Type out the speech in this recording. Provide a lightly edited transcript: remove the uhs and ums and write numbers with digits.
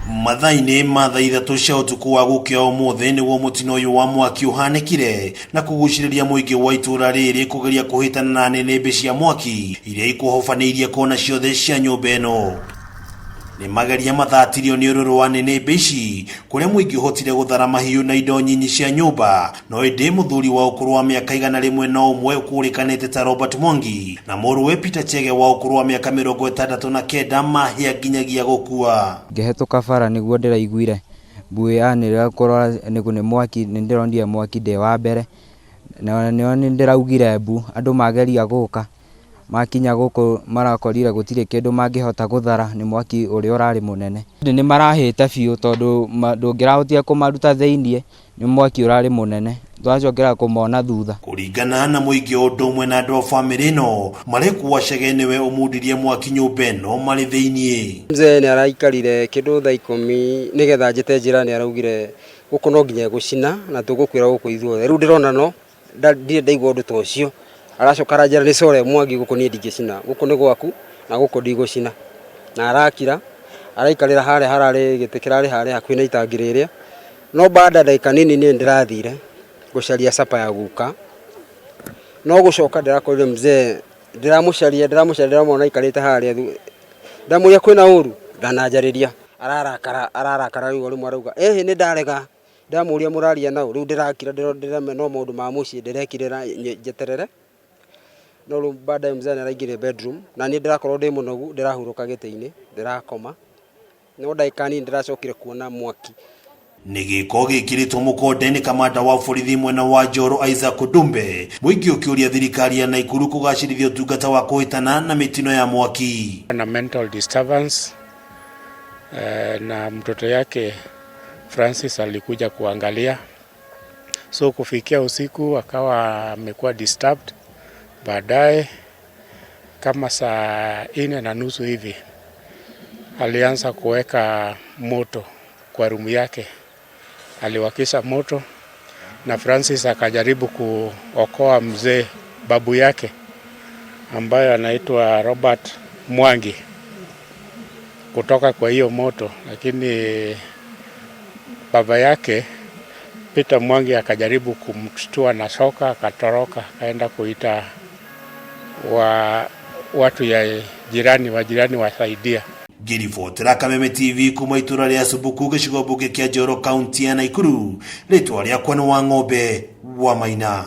Mathaini mathaa ithatu cia utuku wa gukia umuthi niguo mutino uyu wa mwaki uhanekire na kuguciriria muingi wa itura riri kugeria kuhitana na nene cia mwaki iria ikuhofanirie kona ciothe cia nyumba ino. Ni mageria mathatirio ni ururu wa nene ici kuria muingi hotire guthara mahiu na indo nyinyi cia nyumba no indi muthuri wa ukuru wa miaka 101 na umwe ukurikanite ta Robert Mwangi na muruwe Peter Chege wa ukuru wa miaka 69 mahia nginyagia gukua. Ngehetuka bara niguo ndiraiguire mbui anira korora ni mwaki ndirondia mwaki de wa mbere na ni ndiraugire mbu andu mageria guka makinya guko marakorire gutire kindu mangihota guthara ni mwaki uri urari munene ni marahite biu tondu ndungirahotia kumaruta theinie ni mwaki urari munene twacokera kumona thutha. Kuringana na muingi udumwe na andu a family no marekuwa Chege niwe umudirie mwaki nyumba no mari theinie. Mzee ni araikarire kindu thaa 10 nigetha njite njira ni araugire guko no nginya gucina na tugukwira guko ithuothe riu ndirona no ndire ndaigua undu tocio aracokara njira ni core Mwangi guko ni ndigicina guko ni gwaku na guko ndigocina na arakira araikarira hare harare gitikirari hare hakuhi na itangireria no baada dakika nini ni ndirathire gucaria sapa ya guka no gucoka ndirakorire mzee ndiramucaria mona ikarite haria ndamuria kwina uru ndanajariria ararakara riu rimwe arauga ni ndarega ndamuria muraria nao riu ndirakira ndirame no maundu ma mucii ndirekirira njeterere no riu baada mzee araingire bedroom na ni ndirakorwo ndi munogu ndirahuruka gite-ini ndirakoma no dakika nini ndiracokire kuona mwaki. Nigiko gikiritwo mukonde ni kamanda wa borithi mwena wa Njoro Isaac Dumbe muingi ukiuria thirikari ya Naikuru kugacirithia utungata wa kuhitana na mitino ya mwaki na mental disturbance na mtoto yake Francis alikuja kuangalia, so kufikia usiku akawa amekuwa disturbed. Baadaye kama saa 4:30 hivi alianza kuweka moto kwa rumu yake, aliwakisha moto na Francis akajaribu kuokoa mzee babu yake ambaye anaitwa Robert Mwangi kutoka kwa hiyo moto, lakini baba yake Peter Mwangi akajaribu kumshtua na shoka akatoroka akaenda kuita watu ya jirani wasaidia. Giribotera Kameme TV kuma itura ria Subuku gicigo bunge kia Njoro County ya Naikuru ritwa riakwa ni Wang'ombe wa Maina.